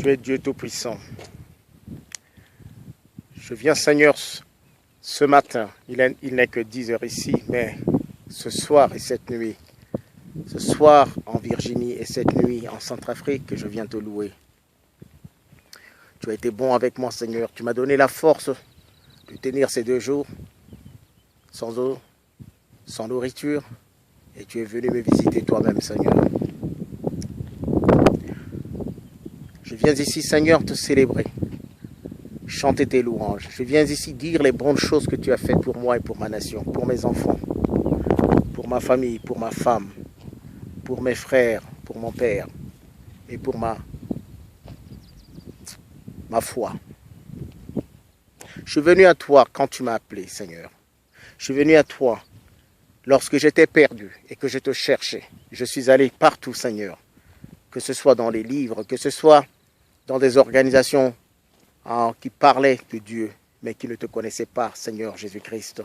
Tu es Dieu Tout-Puissant. Je viens, Seigneur, ce matin. Il n'est que 10 heures ici, mais ce soir et cette nuit, ce soir en Virginie et cette nuit en Centrafrique, que je viens te louer. Tu as été bon avec moi, Seigneur. Tu m'as donné la force de tenir ces 2 jours sans eau, sans nourriture. Et tu es venu me visiter toi-même, Seigneur. Je viens ici, Seigneur, te célébrer, chanter tes louanges. Je viens ici dire les bonnes choses que tu as faites pour moi et pour ma nation, pour mes enfants, pour ma famille, pour ma femme, pour mes frères, pour mon père et pour ma foi. Je suis venu à toi quand tu m'as appelé, Seigneur. Je suis venu à toi lorsque j'étais perdu et que je te cherchais. Je suis allé partout, Seigneur, que ce soit dans les livres, que ce soit dans des organisations qui parlaient de Dieu, mais qui ne te connaissaient pas, Seigneur Jésus-Christ.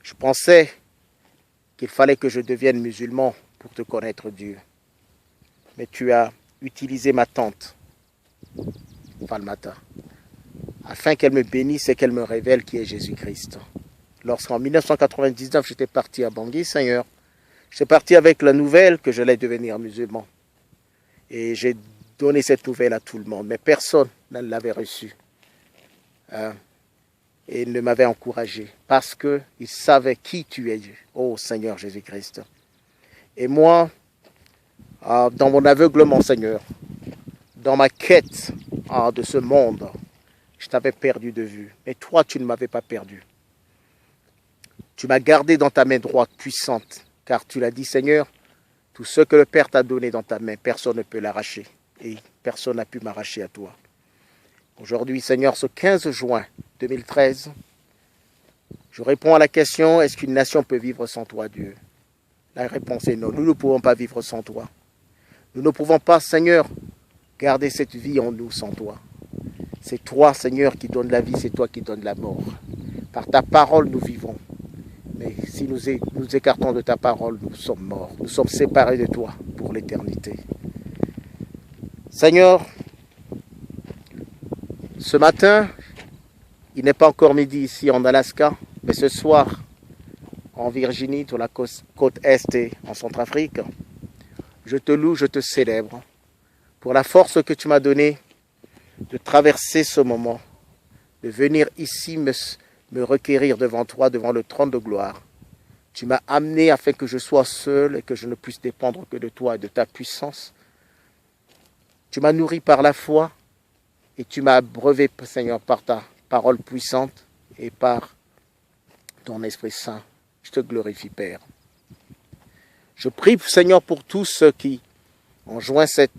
Je pensais qu'il fallait que je devienne musulman pour te connaître, Dieu. Mais tu as utilisé ma tante, Falmata, afin qu'elle me bénisse et qu'elle me révèle qui est Jésus-Christ. Lorsqu'en 1999, j'étais parti à Bangui, Seigneur, j'étais parti avec la nouvelle que j'allais devenir musulman. Et j'ai donné cette nouvelle à tout le monde, mais personne ne l'avait reçue. Et ne m'avait encouragé, parce qu'il savait qui tu es, ô Seigneur Jésus-Christ. Et moi, dans mon aveuglement, Seigneur, dans ma quête de ce monde, je t'avais perdu de vue. Mais toi, tu ne m'avais pas perdu. Tu m'as gardé dans ta main droite puissante, car tu l'as dit, Seigneur, tout ce que le Père t'a donné dans ta main, personne ne peut l'arracher. Et personne n'a pu m'arracher à toi. Aujourd'hui, Seigneur, ce 15 juin 2013, je réponds à la question, est-ce qu'une nation peut vivre sans toi, Dieu? La réponse est non, nous ne pouvons pas vivre sans toi. Nous ne pouvons pas, Seigneur, garder cette vie en nous sans toi. C'est toi, Seigneur, qui donne la vie, c'est toi qui donne la mort. Par ta parole, nous vivons. Mais si nous écartons de ta parole, nous sommes morts. Nous sommes séparés de toi pour l'éternité. Seigneur, ce matin, il n'est pas encore midi ici en Alaska, mais ce soir, en Virginie, sur la côte Est et en Centrafrique, je te loue, je te célèbre pour la force que tu m'as donnée de traverser ce moment, de venir ici me requérir devant toi, devant le trône de gloire. Tu m'as amené afin que je sois seul et que je ne puisse dépendre que de toi et de ta puissance. Tu m'as nourri par la foi et tu m'as abreuvé, Seigneur, par ta parole puissante et par ton Esprit Saint. Je te glorifie, Père. Je prie, Seigneur, pour tous ceux qui ont joint cette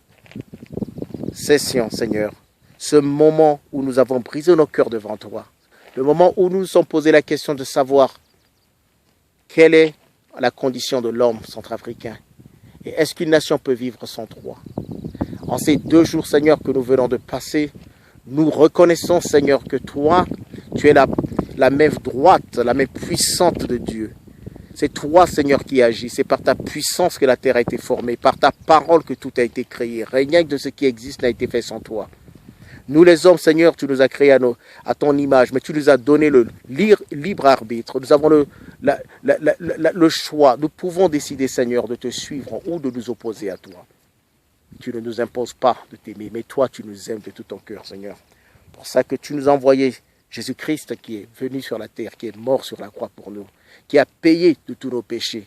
session, Seigneur. Ce moment où nous avons brisé nos cœurs devant toi. Le moment où nous nous sommes posé la question de savoir quelle est la condition de l'homme centrafricain. Et est-ce qu'une nation peut vivre sans toi? En ces 2 jours, Seigneur, que nous venons de passer, nous reconnaissons, Seigneur, que toi, tu es la main droite, la main puissante de Dieu. C'est toi, Seigneur, qui agis. C'est par ta puissance que la terre a été formée, par ta parole que tout a été créé. Rien de ce qui existe n'a été fait sans toi. Nous les hommes, Seigneur, tu nous as créés à ton image, mais tu nous as donné le libre arbitre. Nous avons le choix. Nous pouvons décider, Seigneur, de te suivre ou de nous opposer à toi. Tu ne nous imposes pas de t'aimer, mais toi, tu nous aimes de tout ton cœur, Seigneur. Pour ça que tu nous as envoyé Jésus-Christ qui est venu sur la terre, qui est mort sur la croix pour nous, qui a payé de tous nos péchés.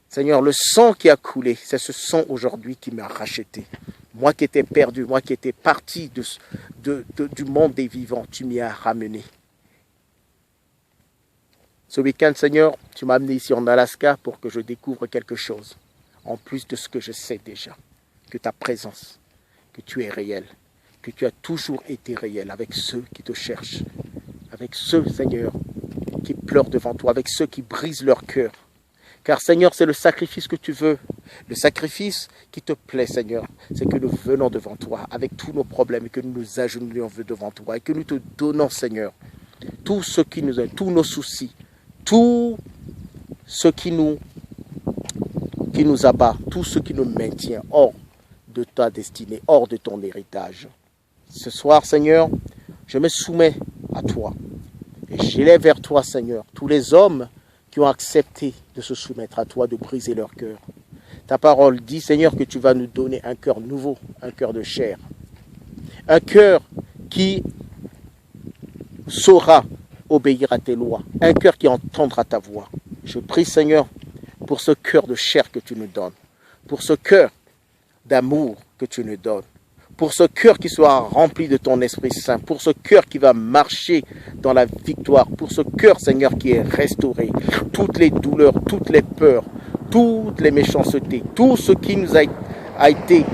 Seigneur, le sang qui a coulé, c'est ce sang aujourd'hui qui m'a racheté. Moi qui étais perdu, moi qui étais parti du monde des vivants, tu m'y as ramené. Ce week-end, Seigneur, tu m'as amené ici en Alaska pour que je découvre quelque chose, en plus de ce que je sais déjà. Que ta présence, que tu es réel, que tu as toujours été réel avec ceux qui te cherchent, avec ceux, Seigneur, qui pleurent devant toi, avec ceux qui brisent leur cœur. Car, Seigneur, c'est le sacrifice que tu veux, le sacrifice qui te plaît, Seigneur. C'est que nous venons devant toi avec tous nos problèmes et que nous nous agenouillons devant toi et que nous te donnons, Seigneur, tout ce qui nous est, tous nos soucis, tout ce qui nous abat, tout ce qui nous maintient hors de ta destinée, hors de ton héritage. Ce soir, Seigneur, je me soumets à toi. Et j'élève vers toi, Seigneur, tous les hommes qui ont accepté de se soumettre à toi, de briser leur cœur. Ta parole dit, Seigneur, que tu vas nous donner un cœur nouveau, un cœur de chair. Un cœur qui saura obéir à tes lois. Un cœur qui entendra ta voix. Je prie, Seigneur, pour ce cœur de chair que tu nous donnes. Pour ce cœur d'amour que tu nous donnes. Pour ce cœur qui soit rempli de ton Esprit Saint, pour ce cœur qui va marcher dans la victoire, pour ce cœur, Seigneur, qui est restauré, toutes les douleurs, toutes les peurs, toutes les méchancetés, tout ce qui nous a été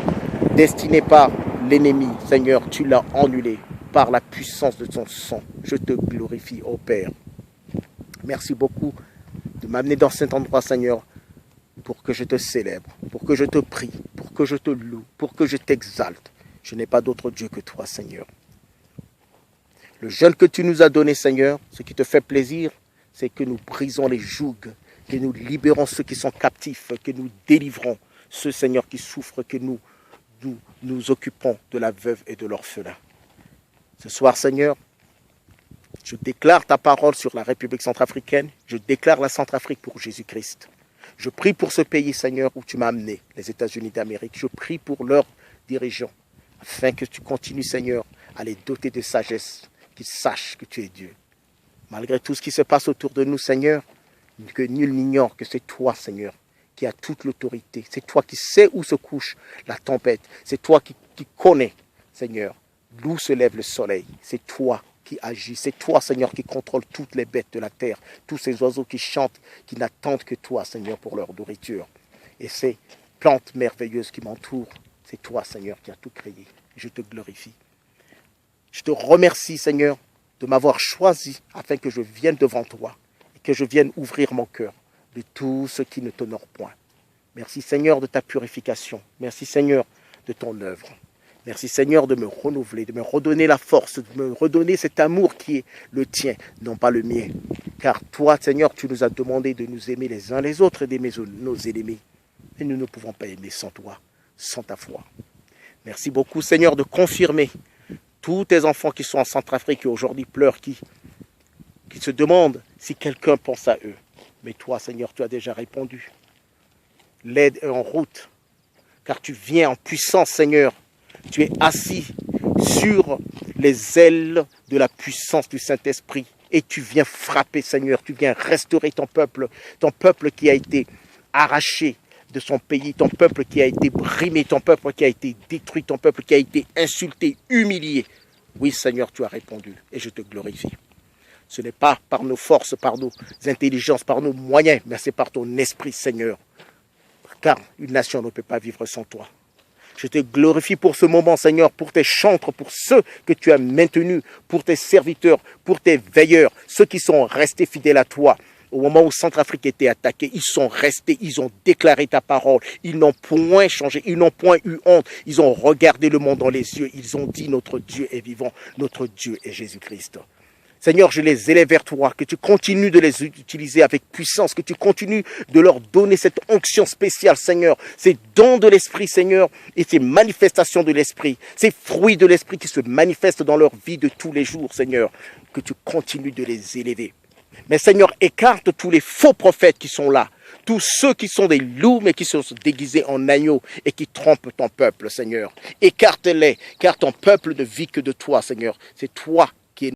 destiné par l'ennemi, Seigneur, tu l'as annulé par la puissance de ton sang. Je te glorifie, ô Père. Merci beaucoup de m'amener dans cet endroit, Seigneur, pour que je te célèbre, pour que je te prie, pour que je te loue, pour que je t'exalte. Je n'ai pas d'autre Dieu que toi, Seigneur. Le jeûne que tu nous as donné, Seigneur, ce qui te fait plaisir, c'est que nous brisons les jougs, que nous libérons ceux qui sont captifs, que nous délivrons ceux, Seigneur, qui souffrent, que nous occupons de la veuve et de l'orphelin. Ce soir, Seigneur, je déclare ta parole sur la République centrafricaine. Je déclare la Centrafrique pour Jésus-Christ. Je prie pour ce pays, Seigneur, où tu m'as amené, les États-Unis d'Amérique. Je prie pour leurs dirigeants, afin que tu continues, Seigneur, à les doter de sagesse, qu'ils sachent que tu es Dieu. Malgré tout ce qui se passe autour de nous, Seigneur, que nul n'ignore que c'est toi, Seigneur, qui as toute l'autorité. C'est toi qui sais où se couche la tempête. C'est toi qui connais, Seigneur, d'où se lève le soleil. C'est toi qui agis. C'est toi, Seigneur, qui contrôle toutes les bêtes de la terre, tous ces oiseaux qui chantent, qui n'attendent que toi, Seigneur, pour leur nourriture. Et ces plantes merveilleuses qui m'entourent, c'est toi, Seigneur, qui as tout créé. Je te glorifie. Je te remercie, Seigneur, de m'avoir choisi afin que je vienne devant toi et que je vienne ouvrir mon cœur de tout ce qui ne t'honore point. Merci, Seigneur, de ta purification. Merci, Seigneur, de ton œuvre. Merci, Seigneur, de me renouveler, de me redonner la force, de me redonner cet amour qui est le tien, non pas le mien. Car toi, Seigneur, tu nous as demandé de nous aimer les uns les autres et d'aimer nos ennemis. Et nous ne pouvons pas aimer sans toi, sans ta foi. Merci beaucoup, Seigneur, de confirmer tous tes enfants qui sont en Centrafrique et aujourd'hui pleurent, qui se demandent si quelqu'un pense à eux. Mais toi, Seigneur, tu as déjà répondu. L'aide est en route, car tu viens en puissance, Seigneur. Tu es assis sur les ailes de la puissance du Saint-Esprit et tu viens frapper, Seigneur. Tu viens restaurer ton peuple qui a été arraché de son pays, ton peuple qui a été brimé, ton peuple qui a été détruit, ton peuple qui a été insulté, humilié. Oui, Seigneur, tu as répondu et je te glorifie. Ce n'est pas par nos forces, par nos intelligences, par nos moyens, mais c'est par ton esprit, Seigneur. Car une nation ne peut pas vivre sans toi. Je te glorifie pour ce moment, Seigneur, pour tes chantres, pour ceux que tu as maintenus, pour tes serviteurs, pour tes veilleurs, ceux qui sont restés fidèles à toi. Au moment où Centrafrique était attaquée, ils sont restés, ils ont déclaré ta parole. Ils n'ont point changé, ils n'ont point eu honte. Ils ont regardé le monde dans les yeux. Ils ont dit, notre Dieu est vivant, notre Dieu est Jésus-Christ. Seigneur, je les élève vers toi, que tu continues de les utiliser avec puissance, que tu continues de leur donner cette onction spéciale, Seigneur, ces dons de l'Esprit, Seigneur, et ces manifestations de l'Esprit, ces fruits de l'Esprit qui se manifestent dans leur vie de tous les jours, Seigneur, que tu continues de les élever. Mais Seigneur, écarte tous les faux prophètes qui sont là, tous ceux qui sont des loups mais qui sont déguisés en agneaux et qui trompent ton peuple, Seigneur. Écarte-les, car ton peuple ne vit que de toi, Seigneur. C'est toi